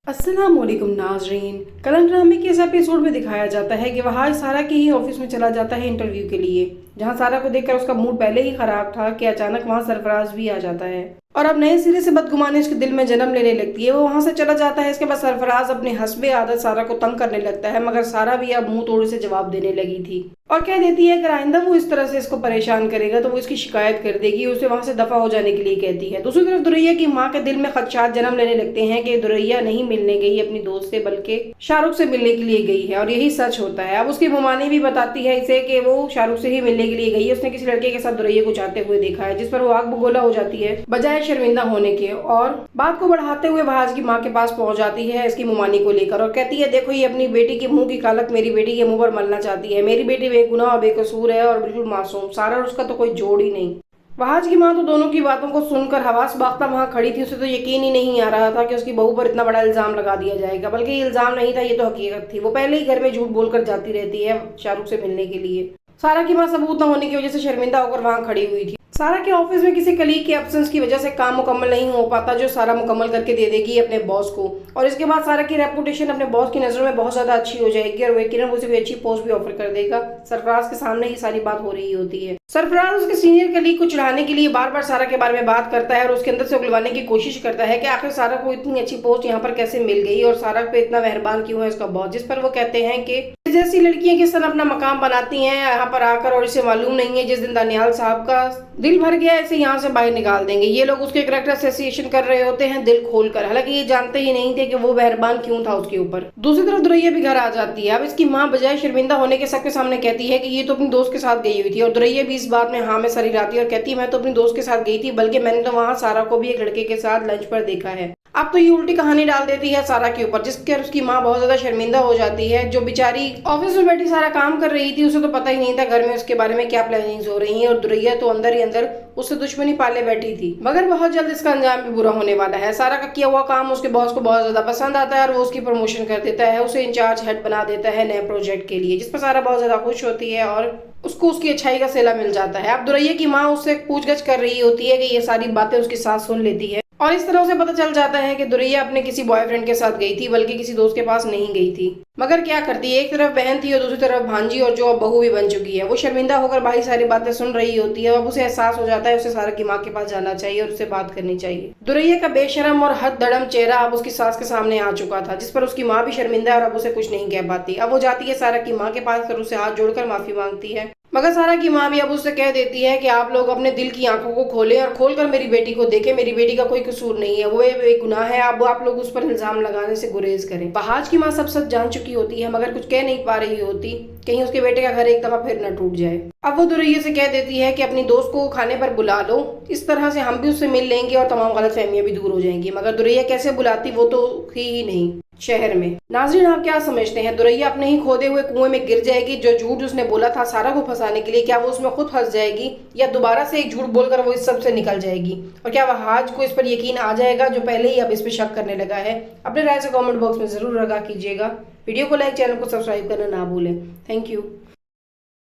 अस्सलामुअलैकुम नाजरीन। कलंक ड्रामे के इस एपिसोड में दिखाया जाता है कि वहाज सारा के ही ऑफिस में चला जाता है इंटरव्यू के लिए, जहां सारा को देखकर उसका मूड पहले ही खराब था कि अचानक वहां सरफराज भी आ जाता है और अब नए सिरे से बदगुमानी उसके दिल में जन्म लेने लगती है। वो वहां से चला जाता है। इसके बाद सरफराज अपने हस्बे आदत सारा को तंग करने लगता है, मगर सारा भी अब मुंह तोड़ से जवाब देने लगी थी और कह देती है कि आइंदा वो इस तरह से इसको परेशान करेगा तो वो इसकी शिकायत कर देगी। उसे वहां से दफा हो जाने के लिए कहती है। दूसरी तरफ दुरैया की माँ के दिल में खदशात जन्म लेने लगते हैं कि दुरैया नहीं मिलने गई अपनी दोस्त से, बल्कि शाहरुख से मिलने के लिए गई है और यही सच होता है। अब उसकी मुमानी भी बताती है इसे कि वो शाहरुख से ही मिलने के लिए गई है। उसने किसी लड़के के साथ दुरैया को जाते हुए देखा है, जिस पर वो आग बगोला हो जाती है बजाय शर्मिंदा होने के, और बात को बढ़ाते हुए वहाज की माँ के पास पहुंच जाती है इसकी मुमानी को लेकर और कहती है, देखो ये अपनी बेटी के मुंह की कालक मेरी बेटी के मुंह पर मलना चाहती है। मेरी बेटी बेगुनाह और बेकसूर है और बिल्कुल मासूम। सारा और उसका तो कोई जोड़ ही नहीं। वहाज की माँ तो दोनों की बातों को सुनकर हवास बाख्ता वहां खड़ी थी। उसे तो यकीन ही नहीं आ रहा था कि उसकी बहू पर इतना बड़ा इल्जाम लगा दिया जाएगा, बल्कि ये इल्जाम नहीं था, ये तो हकीकत थी। वो पहले ही घर में झूठ बोलकर जाती रहती है शाहरुख से मिलने के लिए। सारा की माँ सबूत न होने की वजह से शर्मिंदा होकर वहां खड़ी हुई थी। सारा के ऑफिस में किसी कलीग के एब्सेंस की वजह से काम मुकम्मल नहीं हो पाता, जो सारा मुकम्मल करके दे देगी अपने बॉस को, और इसके बाद सारा की रेपुटेशन अपने बॉस की नजरों में बहुत ज्यादा अच्छी हो जाएगी और वो यकीनन उसे कोई अच्छी पोस्ट भी ऑफर कर देगा। सरफराज के सामने ही सारी बात हो रही होती है। सरफराज उसके सीनियर कलीग को चढ़ाने के लिए बार बार सारा के बारे में बात करता है और उसके अंदर से उगलवाने की कोशिश करता है कि आखिर सारा को इतनी अच्छी पोस्ट यहाँ पर कैसे मिल गई और सारा पे इतना मेहरबान क्यों है उसका बॉस, जिस पर वो कहते हैं कि जैसी लड़कियां किस तरह अपना मकाम बनाती हैं यहाँ पर आकर, और इसे मालूम नहीं है जिस दिन दानियाल साहब का दिल भर गया इसे यहाँ से बाहर निकाल देंगे। ये लोग उसके कैरेक्टर एसोसिएशन कर रहे होते हैं दिल खोलकर, हालांकि ये जानते ही नहीं थे कि वो मेहरबान क्यों था उसके ऊपर। दूसरी तरफ दुरैया भी घर आ जाती है। अब इसकी माँ बजाय शर्मिंदा होने के सबके सामने कहती है कि ये तो अपनी दोस्त के साथ गई हुई थी, और दुरैया भी इस बात में हाँ में सर हिलाती है और कहती है मैं तो अपनी दोस्त के साथ गई थी, बल्कि मैंने तो वहाँ सारा को भी एक लड़के के साथ लंच पर देखा है। अब तो ये उल्टी कहानी डाल देती है सारा के ऊपर, जिसके उसकी माँ बहुत ज्यादा शर्मिंदा हो जाती है। जो बेचारी ऑफिस में बैठी सारा काम कर रही थी, उसे तो पता ही नहीं था घर में उसके बारे में क्या प्लानिंग्स हो रही हैं, और दुरैया तो अंदर ही अंदर उससे दुश्मनी पाले बैठी थी। मगर बहुत जल्द इसका अंजाम भी बुरा होने वाला है। सारा का किया हुआ काम उसके बॉस को बहुत ज्यादा पसंद आता है और वो उसकी प्रमोशन कर देता है, उसे इंचार्ज हेड बना देता है नए प्रोजेक्ट के लिए, जिस पर सारा बहुत ज्यादा खुश होती है और उसको उसकी अच्छाई का सिला मिल जाता है। अब दुरैया की माँ उससे पूछगछ कर रही होती है कि ये सारी बातें उसकी सास सुन लेती है और इस तरह उसे पता चल जाता है कि दुरैया अपने किसी बॉयफ्रेंड के साथ गई थी, बल्कि किसी दोस्त के पास नहीं गई थी। मगर क्या करती है, एक तरफ बहन थी और दूसरी तरफ भांजी, और जो अब बहू भी बन चुकी है। वो शर्मिंदा होकर भाई सारी बातें सुन रही होती है। अब उसे एहसास हो जाता है उसे सारा की माँ के पास जाना चाहिए और उससे बात करनी चाहिए। दुरैया का बेशरम और हद धड़म चेहरा अब उसकी सास के सामने आ चुका था, जिस पर उसकी माँ भी शर्मिंदा है और अब उसे कुछ नहीं कह पाती। अब वो जाती है सारा की माँ के पास और उसे हाथ जोड़कर माफी मांगती है, मगर सारा की माँ भी अब उससे कह देती है कि आप लोग अपने दिल की आंखों को खोलें और खोलकर मेरी बेटी को देखें। मेरी बेटी का कोई कसूर नहीं है, वो बेगुनाह है। अब आप लोग उस पर इल्जाम लगाने से गुरेज करें। वहाज की माँ सब सच जान चुकी होती है, मगर कुछ कह नहीं पा रही होती, कहीं उसके बेटे का घर एक दफा फिर न टूट जाए। अब वो दुरैया से कह देती है कि अपनी दोस्त को खाने पर बुला लो, इस तरह से हम भी उससे मिल लेंगे और तमाम गलतफहमियां भी दूर हो जाएंगी। मगर दुरैया कैसे बुलाती वो तो ही नहीं शहर में। नाज़रीन, आप क्या समझते हैं, दुरैया अपने ही खोदे हुए कुएं में गिर जाएगी? जो झूठ उसने बोला था सारा को फंसाने के लिए, क्या वो उसमें खुद फंस जाएगी, या दोबारा से एक झूठ बोलकर वो इस सब से निकल जाएगी? और क्या वहाज को इस पर यकीन आ जाएगा जो पहले ही अब इस पर शक करने लगा है? अपने राय से कमेंट बॉक्स में जरूर आगाह कीजिएगा। वीडियो को लाइक, चैनल को सब्सक्राइब करना ना भूलें। Thank you.